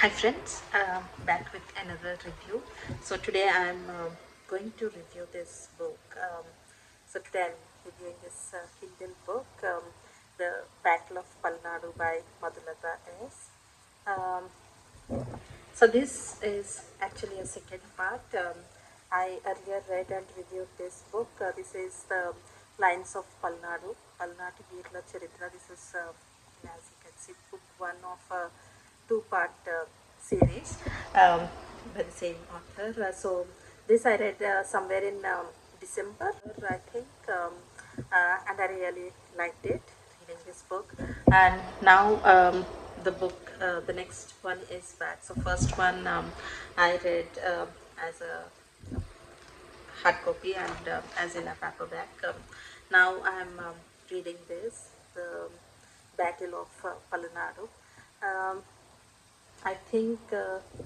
Hi friends, back with another review. So today I'm going to review this book. Today I'm reviewing this Kindle book, The Battle of Palanadu by Madhulata S. Um, so this is actually a second part. I earlier read and reviewed this book. This is the Lines of Palanadu, Palanadu Veerla Charitra. This is, as you can see, book one of a two-part series by the same author. So this I read somewhere in December, I think, and I really liked it reading this book. And now the next one is back. So first one I read as a hard copy and as in a paperback. Now I'm reading this, the Battle of Palanadu. Um, I think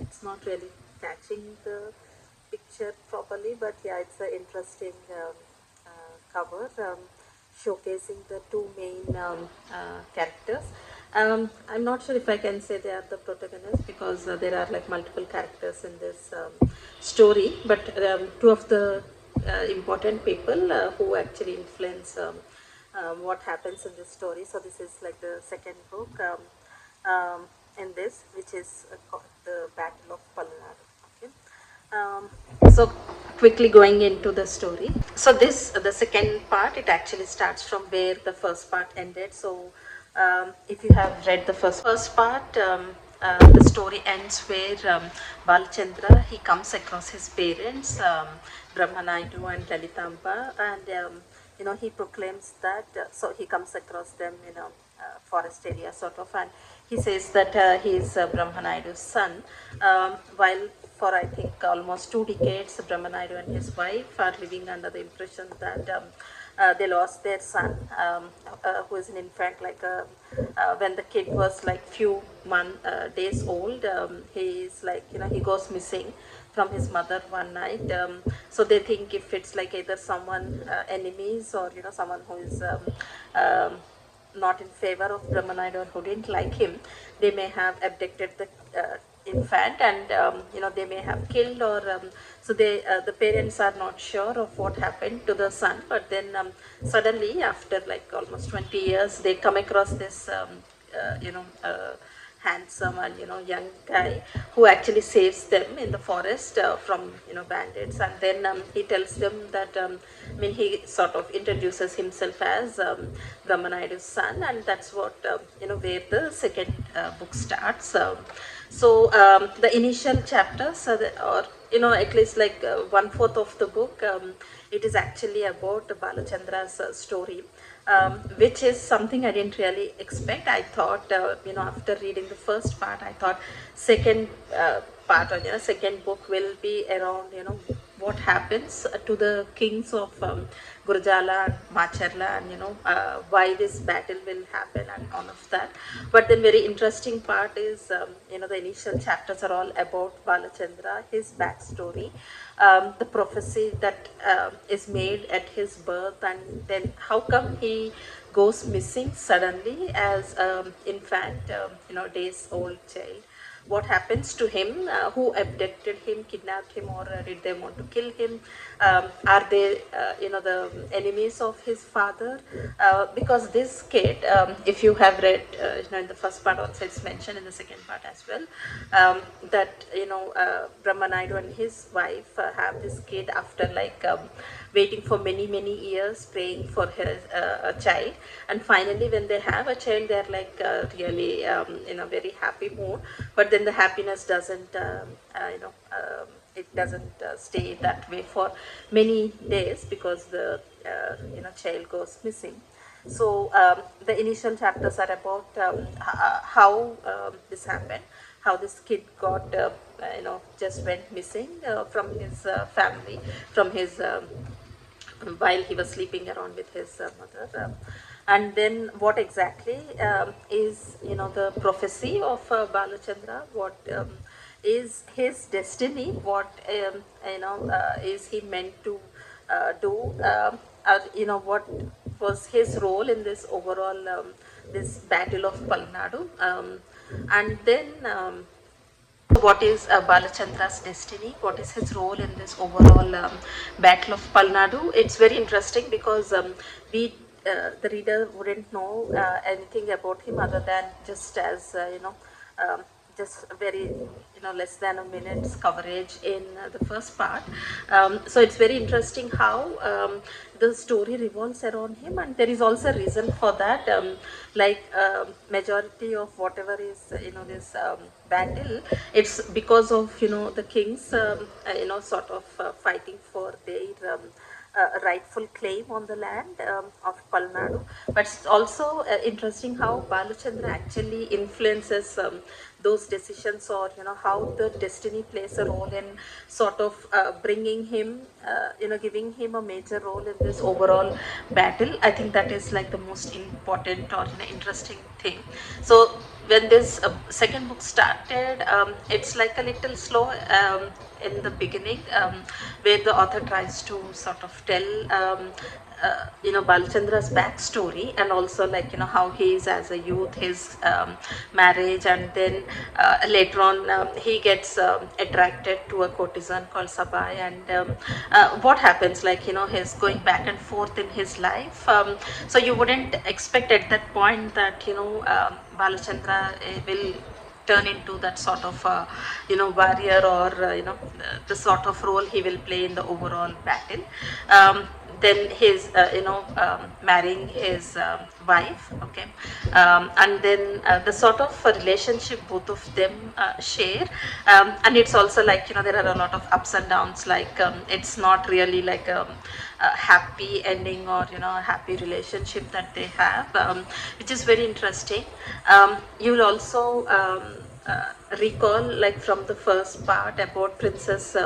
it's not really catching the picture properly, but yeah, it's an interesting cover showcasing the two main characters. I'm not sure if I can say they are the protagonists because there are like multiple characters in this story, but two of the important people who actually influence what happens in this story. So this is like the second book. In this, which is called the Battle of Palanadu. Okay. Um, so quickly going into the story. So this the second part. It actually starts from where the first part ended. So if you have read the first part. The story ends where Balchandra he comes across his parents Brahmanaidu and Lalitamba, and he proclaims that so he comes across them in a forest area sort of, and he says that he is Brahmanaidu's son, while for I think almost 2 decades Brahmanaidu and his wife are living under the impression that they lost their son, who is an infant. Like when the kid was like days old, he is like he goes missing from his mother one night. So they think if it's like either someone enemies or someone who is not in favor of Brahmanide or who didn't like him, they may have abducted the infant, and they may have killed, or so they the parents are not sure of what happened to the son. But then suddenly, after like almost 20 years, they come across this handsome and young guy who actually saves them in the forest from bandits. And then he tells them that he sort of introduces himself as Brahmanaidu's son, and that's what where the second book starts. The initial chapters or at least like one-fourth of the book, it is actually about Balachandra's story, which is something I didn't really expect. I thought, after reading the first part, I thought second part or second book will be around what happens to the kings of Gurjala and Macharla, and why this battle will happen and all of that. But then very interesting part is the initial chapters are all about Balachandra, his backstory, the prophecy that is made at his birth, and then how come he goes missing suddenly as infant, days old child. What happens to him? Who abducted him, kidnapped him, or did they want to kill him? Are they, the enemies of his father? Because this kid, if you have read, in the first part also it's mentioned in the second part as well, that Brahmanaidu and his wife have this kid after like waiting for many years, praying for his a child, and finally when they have a child, they're like really in a very happy mood. But then the happiness doesn't it doesn't stay that way for many days, because the child goes missing. So the initial chapters are about how this happened, how this kid got just went missing from his family, from his while he was sleeping around with his mother. And then what exactly is the prophecy of Balachandra? What is his destiny? What is he meant to do? What was his role in this overall this Battle of Palanadu? And then What is Balachandra's destiny? What is his role in this overall Battle of Palanadu? It's very interesting because the reader wouldn't know anything about him other than just as um, just very less than a minute's coverage in the first part. So it's very interesting how the story revolves around him, and there is also a reason for that. Majority of whatever is this battle, it's because of the kings sort of fighting for their rightful claim on the land of Palnadu. But it's also interesting how Balachandra actually influences those decisions, or how the destiny plays a role in sort of bringing him, giving him a major role in this overall battle. I think that is like the most important or interesting thing. So when this second book started, it's like a little slow in the beginning, where the author tries to sort of tell Balachandra's backstory, and also like how he is as a youth, his marriage, and then later on he gets attracted to a courtesan called Sabai, and what happens, like he's going back and forth in his life. So you wouldn't expect at that point that Balachandra will turn into that sort of warrior, or the sort of role he will play in the overall battle. Then his marrying his wife, okay, and then the sort of relationship both of them share, and it's also like there are a lot of ups and downs, like it's not really like a happy ending, or a happy relationship that they have, which is very interesting. You'll also recall, like from the first part, about Princess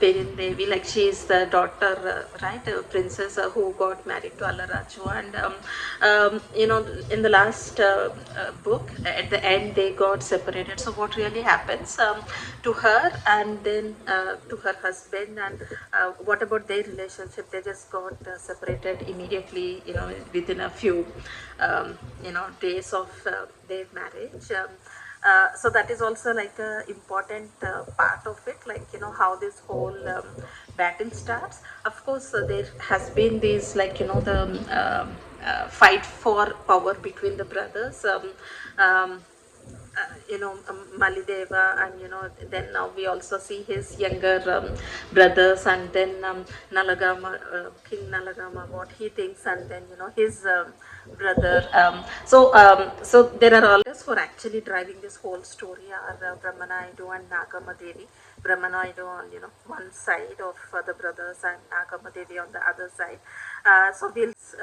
Perin, like she is the daughter, right, princess who got married to Alaraju, and in the last book, at the end they got separated. So what really happens to her, and then to her husband, and what about their relationship? They just got separated immediately, within a few days of their marriage. So that is also like a important part of it, like how this whole battle starts. Of course, there has been these, like the fight for power between the brothers. Malideva, and then now we also see his younger brothers, and then Nalagama, King Nalagama, what he thinks, and then his brother. So there are all those who are actually driving this whole story are Brahmanaidu and Nagama Devi. Brahmanaidu on one side of the brothers, and Nagama Devi on the other side. So Bill's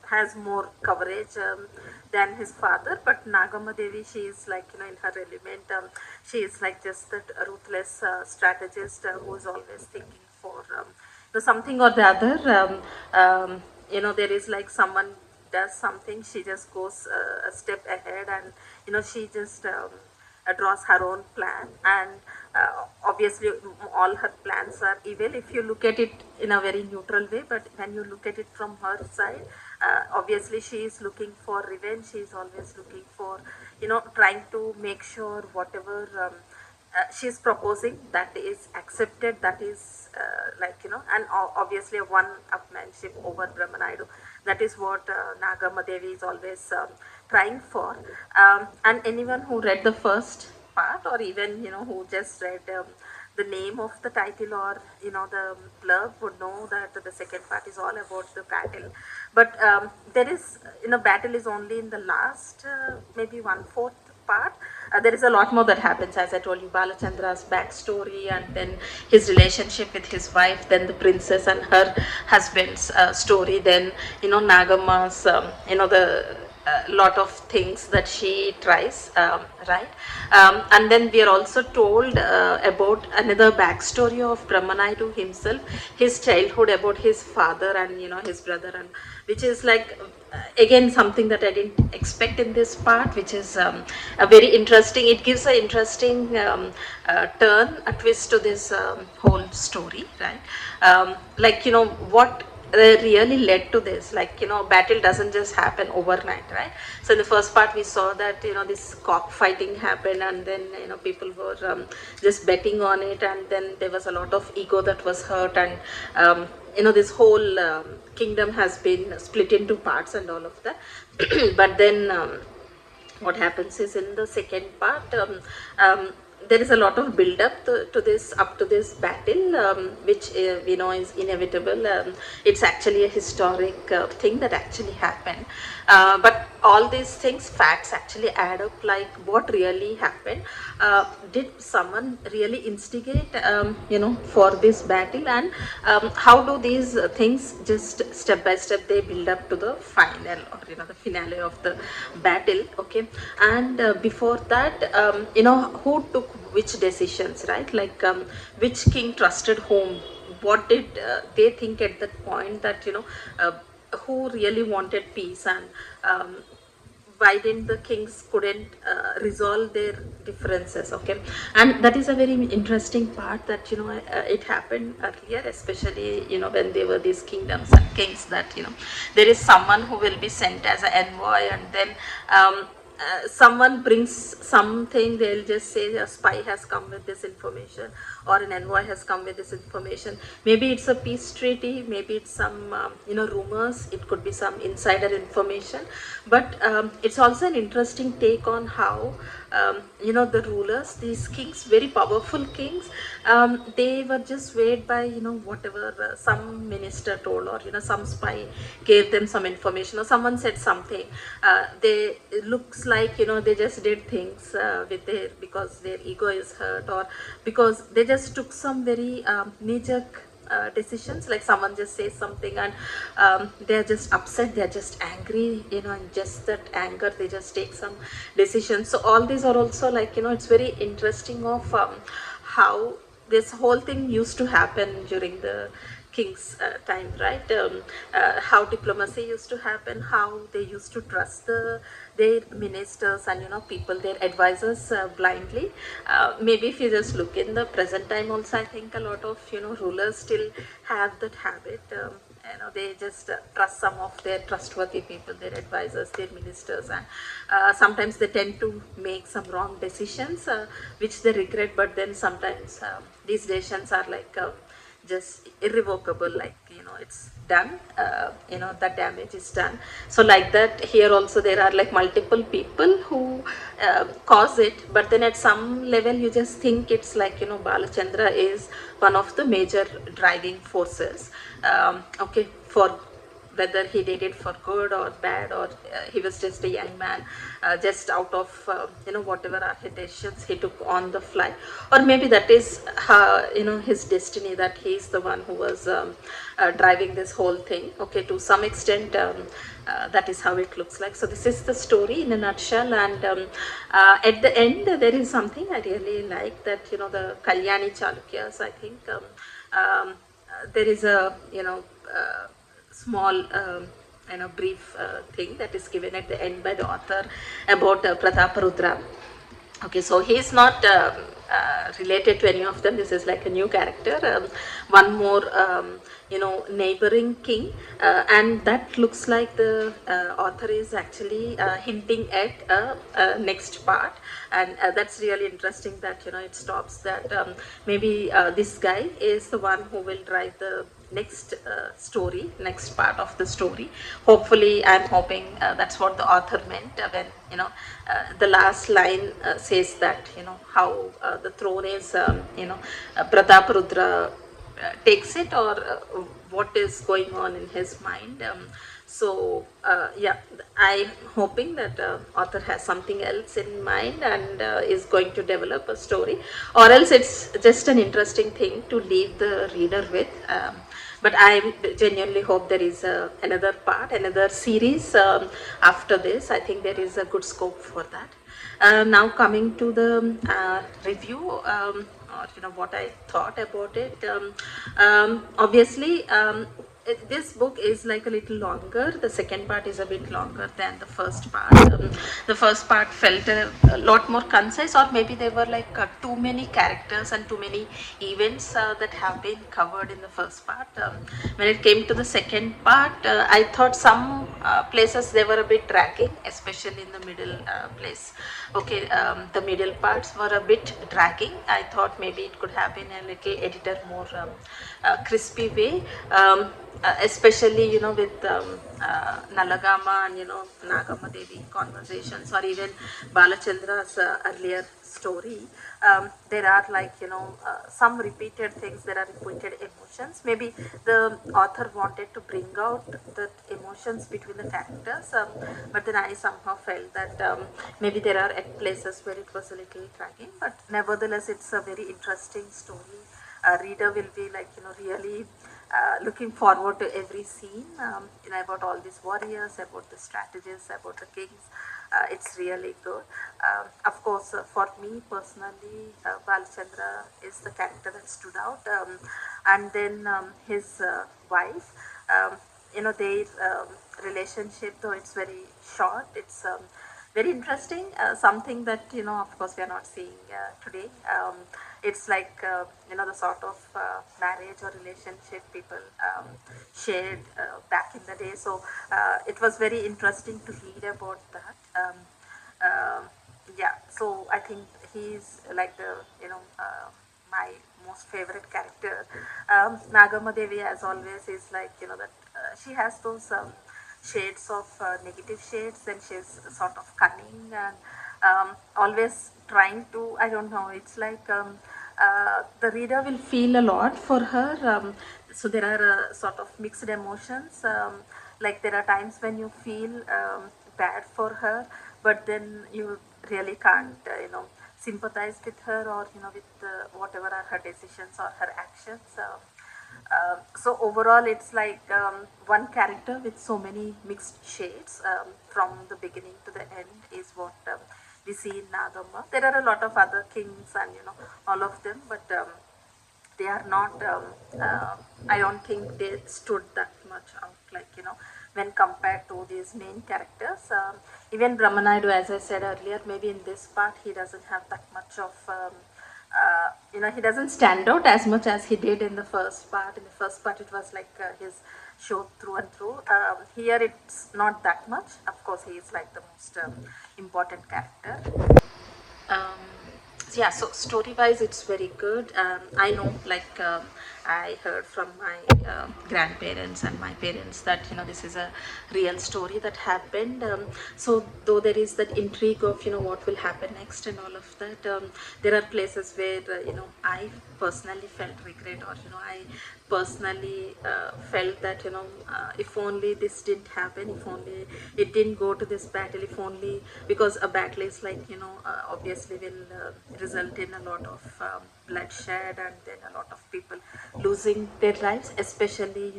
has more coverage than his father, but Nagama Devi, she is like in her element. She is like just that ruthless strategist who is always thinking for something or the other. There is like someone does something, she just goes a step ahead, and she just draws her own plan, and obviously all her plans are evil if you look at it in a very neutral way. But when you look at it from her side, obviously she is looking for revenge. She is always looking for trying to make sure whatever she is proposing, that is accepted, that is and obviously a one upmanship over Brahmanaidu. That is what Nagama Devi is always trying for. And anyone who read the first part, or even who just read the name of the title, or the blurb, would know that the second part is all about the battle. But there is battle is only in the last maybe 1/4 part. There is a lot more that happens, as I told you, Balachandra's backstory, and then his relationship with his wife, then the princess and her husband's story, then Nagama's the lot of things that she tries, right? And then we are also told about another backstory of Brahmanaidu himself, his childhood, about his father and his brother, and which is like again something that I didn't expect in this part, which is a very interesting. It gives an interesting turn, a twist to this whole story, right? Like what really led to this. Like, battle doesn't just happen overnight, right? So in the first part we saw that, this cockfighting happened, and then, people were just betting on it, and then there was a lot of ego that was hurt, and this whole kingdom has been split into parts and all of that. But then what happens is, in the second part, there is a lot of build up to this, up to this battle, which is inevitable. It's actually a historic thing that actually happened, but all these things, facts actually add up, like what really happened. Did someone really instigate, for this battle, and how do these things, just step by step, they build up to the final, or the finale of the battle. Okay. And before that, who took which decisions, right? Like, which king trusted whom, what did they think at that point, that who really wanted peace, and why didn't the kings couldn't resolve their differences. Okay. And that is a very interesting part, that it happened earlier, especially when there were these kingdoms and kings, that there is someone who will be sent as an envoy, and then someone brings something, they'll just say a spy has come with this information, or an envoy has come with this information. Maybe it's a peace treaty, maybe it's some rumors, it could be some insider information. But it's also an interesting take on how the rulers, these kings, very powerful kings, they were just swayed by whatever some minister told, or some spy gave them some information, or someone said something. They, it looks like they just did things with their, because their ego is hurt, or because they just took some very knee-jerk decisions. Like, someone just says something, and they're just upset, they're just angry, and just that anger, they just take some decisions. So all these are also, like, it's very interesting of how this whole thing used to happen during the king's time, right? How diplomacy used to happen, how they used to trust their ministers and people, their advisors, blindly. Maybe if you just look in the present time also, I think a lot of rulers still have that habit. They just trust some of their trustworthy people, their advisors, their ministers, and sometimes they tend to make some wrong decisions, which they regret. But then sometimes these decisions are like just irrevocable, like it's done, the damage is done. So like that, here also there are like multiple people who cause it, but then at some level you just think it's like Balachandra is one of the major driving forces, okay, for whether he did it for good or bad, or he was just a young man, just out of whatever decisions he took on the fly, or maybe that is his destiny, that he is the one who was driving this whole thing. Okay, to some extent, that is how it looks like. So this is the story in a nutshell, and at the end there is something I really like, that the Kalyani Chalukyas, I think there is a small brief thing that is given at the end by the author about Prataparudra. Okay, so he is not related to any of them. This is like a new character, one more neighboring king, and that looks like the author is actually hinting at a next part, and that's really interesting, that it stops that maybe this guy is the one who will drive the next story, next part of the story. Hopefully, I'm hoping that's what the author meant when the last line says that how the throne is Prataparudra takes it, or what is going on in his mind. So yeah, I'm hoping that author has something else in mind, and is going to develop a story, or else it's just an interesting thing to leave the reader with. But I genuinely hope there is another part, another series after this. I think there is a good scope for that. Now coming to the review, or what I thought about it. Obviously, this book is like a little longer. The second part is a bit longer than the first part. The first part felt a lot more concise, or maybe there were like too many characters and too many events that have been covered in the first part. When it came to the second part, I thought some places they were a bit dragging, especially in the middle place. Okay, the middle parts were a bit dragging. I thought maybe it could have been a little edited more crispy way. Especially with Nalagama and Nagama Devi conversations, or even Balachandra's earlier story. There are like some repeated things, there are repeated emotions. Maybe the author wanted to bring out the emotions between the characters, but then I somehow felt that maybe there are at places where it was a little dragging, but nevertheless it's a very interesting story. A reader will be like really looking forward to every scene, about all these warriors, about the strategies, about the kings. It's really good. Of course, for me personally, Balchandra is the character that stood out, and then his wife. Their relationship, though it's very short, it's very interesting. Something that of course, we are not seeing today. It's like the sort of marriage or relationship people shared back in the day. So it was very interesting to read about that. Yeah, so I think he's like the my most favorite character. Nagama Devi, as always, is like that she has those shades of negative shades, and she's sort of cunning and always trying to, I don't know, it's like the reader will feel a lot for her. So there are sort of mixed emotions. Like there are times when you feel bad for her, but then you really can't sympathize with her, or with whatever are her decisions or her actions. So overall, it's like one character with so many mixed shades, from the beginning to the end is what we see in Nagama. There are a lot of other kings and all of them, but they are not. I don't think they stood that much out, like when compared to these main characters. Even Brahmanaidu, as I said earlier, maybe in this part he doesn't have that much of. He doesn't stand out as much as he did in the first part. In the first part, it was like his show through and through. Here, it's not that much. Of course, he is like the most important character. um, yeah, so story wise it's very good. I know, like I heard from my grandparents and my parents that this is a real story that happened. So though there is that intrigue of what will happen next and all of that, there are places where I personally felt regret, or I personally felt that if only this didn't happen, if only it didn't go to this battle, if only, because a battle is like obviously will result in a lot of bloodshed, and then a lot of people losing their lives, especially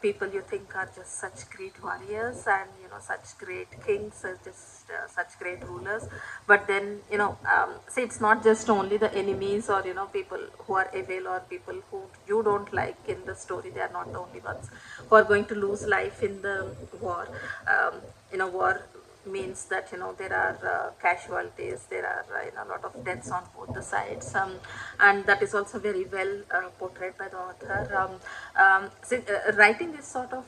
people you think are just such great warriors and such great kings, just such great rulers, but then see, it's not just only the enemies, or people who are evil, or people who you don't like in the story. They are not the only ones who are going to lose life in the war. War means that there are casualties, there are a lot of deaths on both the sides, and that is also very well portrayed by the author. Writing this sort of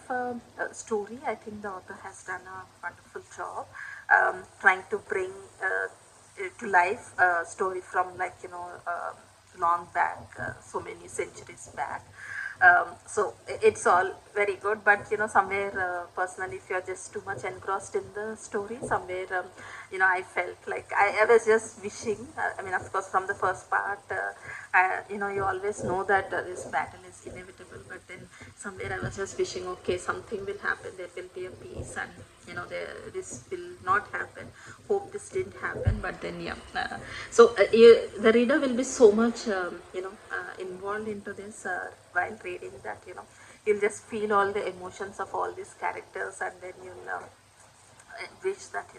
story, I think the author has done a wonderful job, trying to bring to life a story from, like long back, so many centuries back. So it's all very good, but somewhere personally, if you're just too much engrossed in the story, somewhere I felt like I was just wishing. I mean, of course, from the first part, you always know that this battle is inevitable, but then somewhere I was just wishing, okay, something will happen. There will be a peace, and this will not happen. Hope this didn't happen, but then yeah. The reader will be so much involved into this while reading that you'll just feel all the emotions of all these characters, and then you'll wish that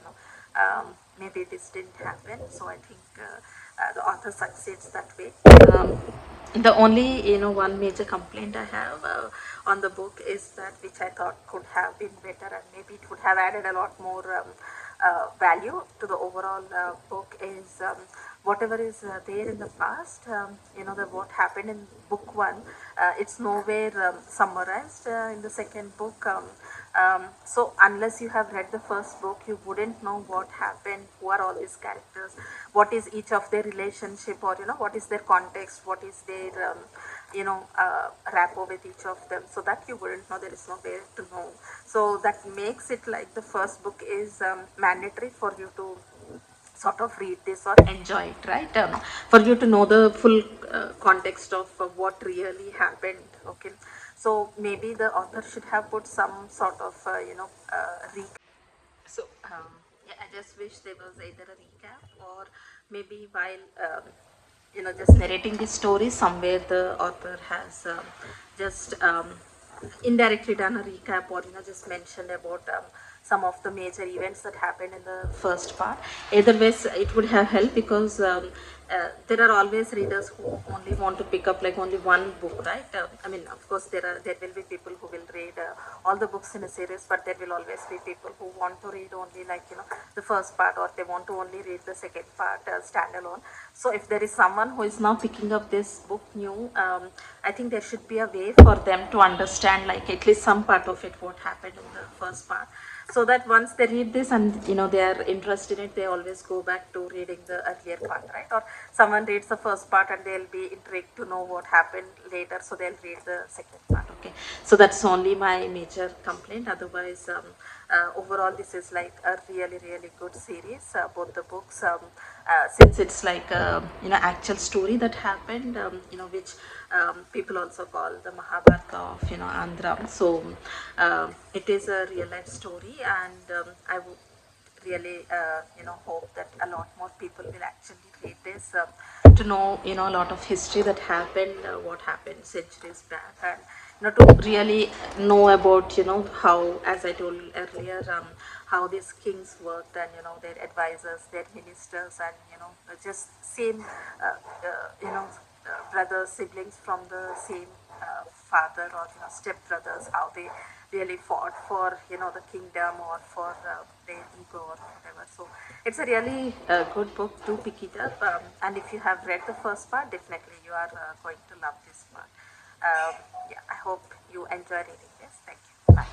maybe this didn't happen. So I think the author succeeds that way. Um, the only one major complaint I have on the book is that, which I thought could have been better, and maybe it would have added a lot more value to the overall book, is whatever is there in the past, the what happened in book one, it's nowhere summarized in the second book. So unless you have read the first book, you wouldn't know what happened, who are all these characters, what is each of their relationship, or what is their context, what is their rapport with each of them. So that you wouldn't know, there is no way to know. So that makes it like the first book is mandatory for you to sort of read this or enjoy it, right? For you to know the full context of what really happened. Okay, so maybe the author should have put some sort of so yeah, I just wish there was either a recap, or maybe while just narrating the story, somewhere the author has just indirectly done a recap, or just mentioned about some of the major events that happened in the first part. Either ways, it would have helped, because there are always readers who only want to pick up like only one book, right? I mean, of course, there will be people who will read all the books in a series, but there will always be people who want to read only like the first part, or they want to only read the second part standalone. So if there is someone who is now picking up this book new, I think there should be a way for them to understand like at least some part of it, what happened in the first part, so that once they read this and they are interested in it, they always go back to reading the earlier part, right? Or someone reads the first part and they'll be intrigued to know what happened later, so they'll read the second part. Okay, so that's only my major complaint. Otherwise, overall this is like a really really good series, both the books, since it's like a actual story that happened, which people also call the Mahabharata of Andhra. So it is a real life story, and I would really hope that a lot more people will actually read this, to know a lot of history that happened, what happened centuries back, and to really know about how, as I told earlier, how these kings worked, and their advisors, their ministers, and just same brothers, siblings from the same father, or step brothers, how they really fought for the kingdom, or for their ego, or whatever. So it's a really good book. Do pick it up, and if you have read the first part, definitely you are going to love this part. um, yeah, I hope you enjoy reading this. Thank you. Bye.